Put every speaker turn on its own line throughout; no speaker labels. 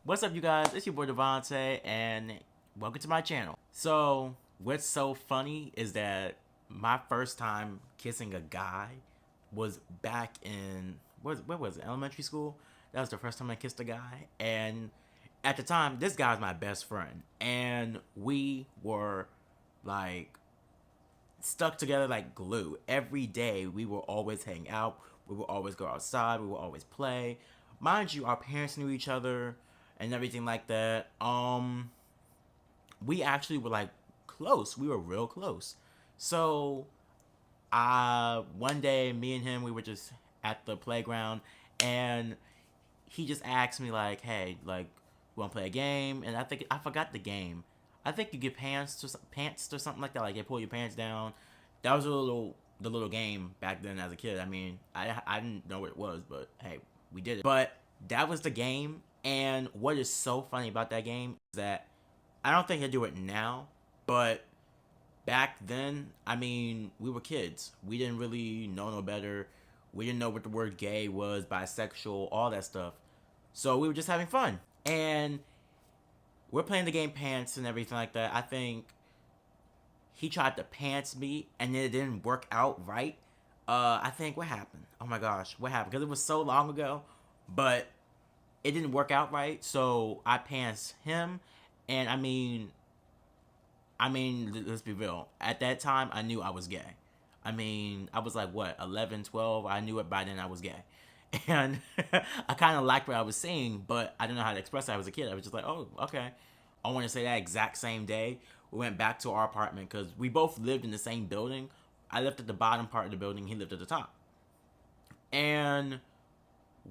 What's up, you guys? It's your boy Devonté, and welcome to my channel. So, what's so funny is that my first time kissing a guy was back in what was it? Elementary school. That was the first time I kissed a guy, and at the time, this guy was my best friend, and we were like stuck together like glue. Every day, we would always hang out. We would always go outside. We would always play. Mind you, our parents knew each other and everything like that. We actually were like close. We were real close. So, one day, me and him, we were just at the playground, and he just asked me like, "Hey, like, we want to play a game?" And I forgot the game. I think you get pants or something like that. Like they pull your pants down. That was the little game back then as a kid. I mean, I didn't know what it was, but hey, we did it. But that was the game. And what is so funny about that game is that I don't think they do it now, but back then, I mean, we were kids. We didn't really know no better. We didn't know what the word gay was, bisexual, all that stuff. So we were just having fun. And we're playing the game pants and everything like that. I think he tried to pants me and it didn't work out right. I think what happened? Oh my gosh, what happened? Because it was so long ago, but it didn't work out right. So I pants him, and let's be real. At that time, I knew I was gay. I mean, I was like, what, 11, 12? I knew it by then I was gay. And I kind of liked what I was saying, but I didn't know how to express it. I was a kid. I was just like, oh, okay. I want to say that exact same day, we went back to our apartment because we both lived in the same building. I lived at the bottom part of the building. He lived at the top. And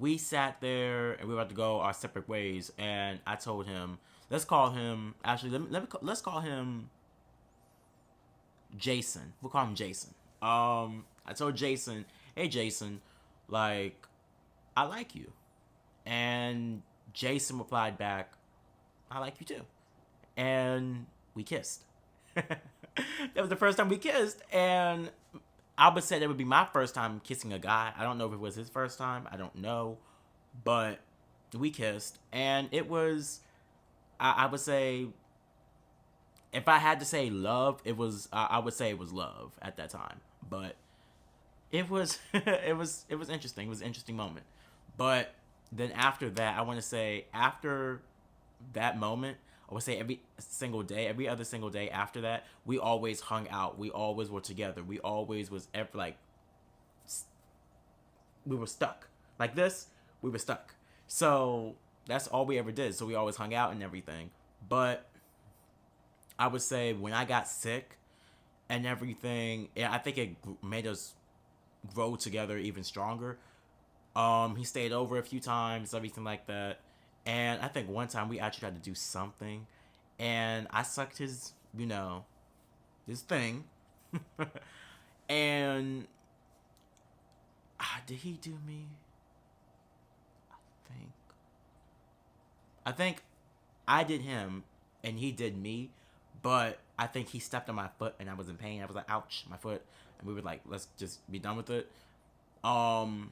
we sat there and we were about to go our separate ways. And I told him, let's call him, actually, let's call him Jason. We'll call him Jason. I told Jason, hey Jason, like, I like you. And Jason replied back, I like you too. And we kissed. That was the first time we kissed, and I would say that would be my first time kissing a guy. I don't know if it was his first time. I don't know, but we kissed, and it was. I would say, if I had to say love, it was. I would say it was love at that time, but it was. It was interesting. It was an interesting moment, but then after that, I want to say after that moment, I would say every single day, every other single day after that, we always hung out. We always were together. We always was like we were stuck like this. We were stuck. So that's all we ever did. So we always hung out and everything. But I would say when I got sick and everything, yeah, I think it made us grow together even stronger. He stayed over a few times, everything like that. And I think one time we actually had to do something, and I sucked his thing, and did he do me? I think, I think I did him, and he did me, but I think he stepped on my foot, and I was in pain. I was like, ouch, my foot, and we were like, let's just be done with it. Um,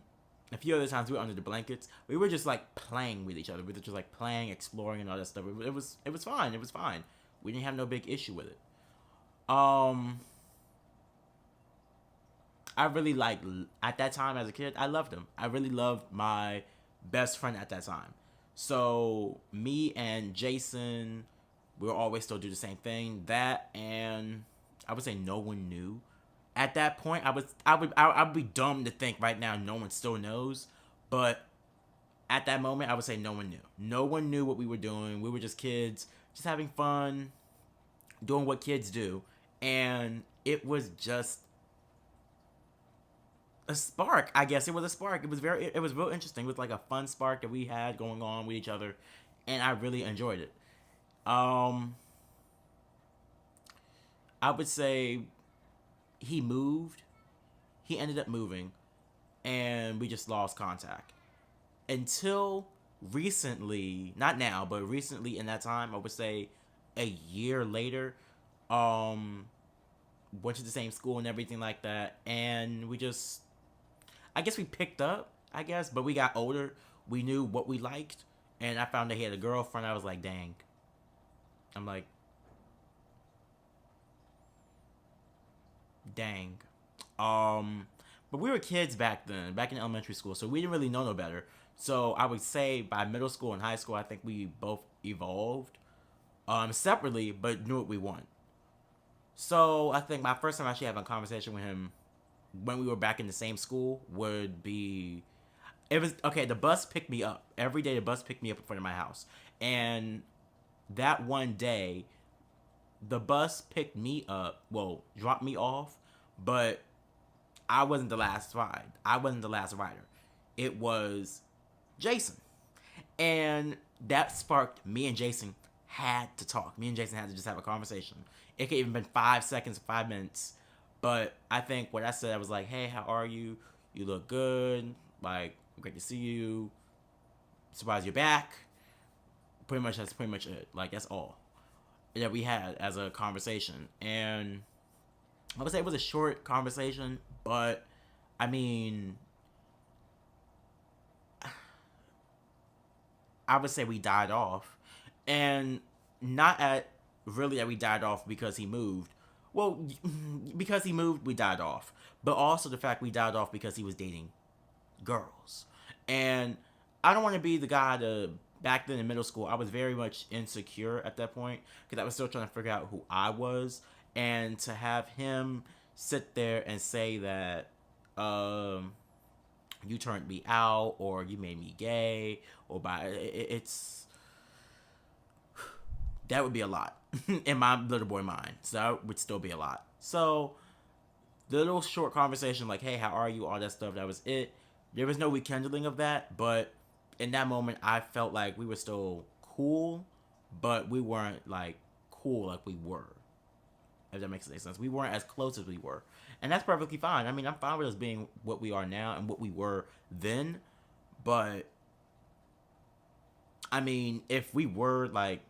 a few other times we were under the blankets. We were just like playing with each other. We were just like playing, exploring, and all that stuff. It was fine. It was fine. We didn't have no big issue with it. Um, I really like at that time as a kid. I loved him. I really loved my best friend at that time. So me and Jason, we will always still do the same thing. That, and I would say no one knew. At that point, I would be dumb to think right now no one still knows, but at that moment I would say no one knew. No one knew what we were doing. We were just kids, just having fun, doing what kids do, and it was just a spark. I guess it was a spark. It was real interesting. It was like a fun spark that we had going on with each other, and I really enjoyed it. Um, I would say he moved. He ended up moving, and we just lost contact until recently. Not now, but recently in that time, I would say a year later. Um, went to the same school and everything like that, and we just, I guess we picked up. I guess, but we got older. We knew what we liked, and I found that he had a girlfriend. I was like, dang. I'm like, dang. Um, but we were kids back then, back in elementary school, so we didn't really know no better. So I would say by middle school and high school, I think we both evolved, separately, but knew what we want. So I think my first time actually having a conversation with him when we were back in the same school would be, it was okay. The bus picked me up every day. The bus picked me up in front of my house, and that one day, the bus picked me up. Well, dropped me off, but I wasn't the last ride. I wasn't the last rider. It was Jason. And that sparked me and Jason had to talk. Me and Jason had to just have a conversation. It could even been 5 seconds, 5 minutes. But I think what I said, I was like, hey, how are you? You look good. Like, great to see you. Surprised you're back. Pretty much, that's pretty much it. Like, that's all that we had as a conversation. And I would say it was a short conversation, but I mean, I would say we died off, and not at really that we died off because he moved. Well, because he moved, we died off, but also the fact we died off because he was dating girls, and I don't want to be the guy to. Back then in middle school, I was very much insecure at that point because I was still trying to figure out who I was, and to have him sit there and say that you turned me out or you made me gay or by it's that would be a lot in my little boy mind. So that would still be a lot. So the little short conversation like, hey, how are you, all that stuff, that was it. There was no rekindling of that, but in that moment I felt like we were still cool, but we weren't like cool like we were, if that makes any sense. We weren't as close as we were. And that's perfectly fine. I mean, I'm fine with us being what we are now and what we were then. But, I mean, if we were, like,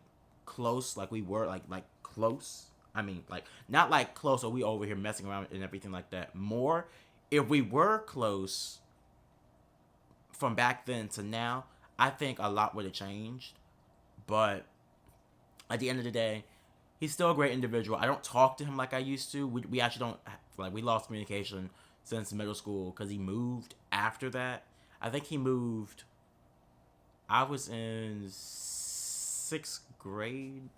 close, like we were, like close. I mean, like, not like close or we over here messing around and everything like that. More, if we were close from back then to now, I think a lot would have changed. But at the end of the day, he's still a great individual. I don't talk to him like I used to. We actually don't, like, we lost communication since middle school because he moved after that. I think he moved, I was in sixth grade.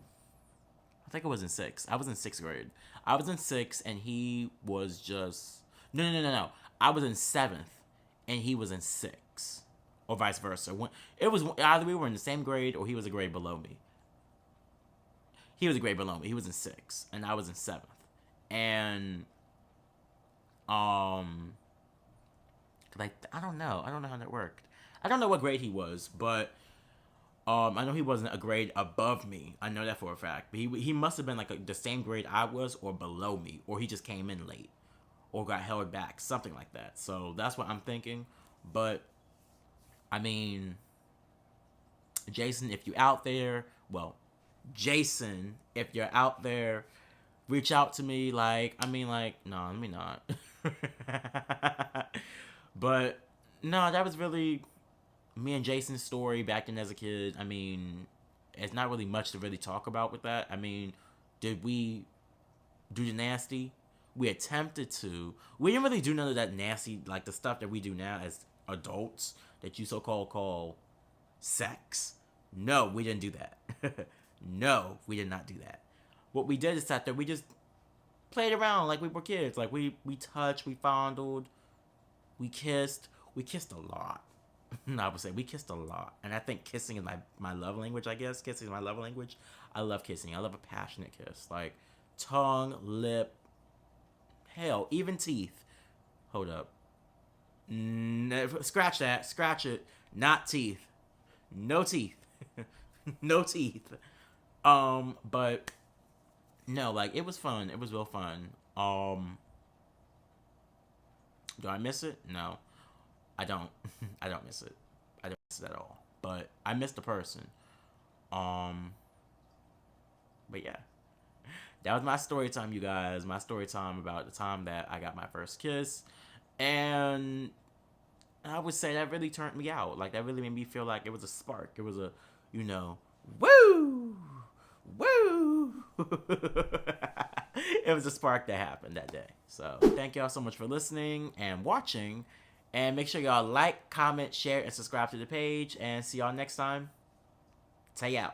I think it was in sixth. I was in sixth grade. I was in sixth and he was just, no. I was in seventh and he was in sixth. Or vice versa. When, it was either we were in the same grade or he was a grade below me. He was a grade below me. He was in sixth, and I was in seventh. And like I don't know. I don't know how that worked. I don't know what grade he was, but I know he wasn't a grade above me. I know that for a fact. But he must have been like the same grade I was, or below me, or he just came in late, or got held back, something like that. So that's what I'm thinking. But I mean, Jason, if you out there, well, Jason, if you're out there, reach out to me. Like, I mean, like, no, let me not. But no, that was really me and Jason's story back then as a kid. I mean, it's not really much to really talk about with that. I mean, did we do the nasty? We attempted to. We didn't really do none of that nasty, like the stuff that we do now as adults that you so-called call sex. No, we didn't do that. No, we did not do that. What we did is that we just played around like we were kids. Like we touched, we fondled, we kissed. We kissed a lot. I would say we kissed a lot. And I think kissing is my love language, I guess. Kissing is my love language. I love kissing. I love a passionate kiss. Like tongue, lip, hell, even teeth. Hold up. Scratch that. Scratch it. Not teeth. No teeth. No teeth. But no, like it was fun. It was real fun. Do I miss it? No, I don't. I don't miss it. I don't miss it at all. But I miss the person. Um, but yeah, that was my story time, you guys. My story time about the time that I got my first kiss, and And I would say that really turned me out. Like, that really made me feel like it was a spark. It was a, you know, woo! Woo! It was a spark that happened that day. So, thank y'all so much for listening and watching. And make sure y'all like, comment, share, and subscribe to the page. And see y'all next time. Tay out.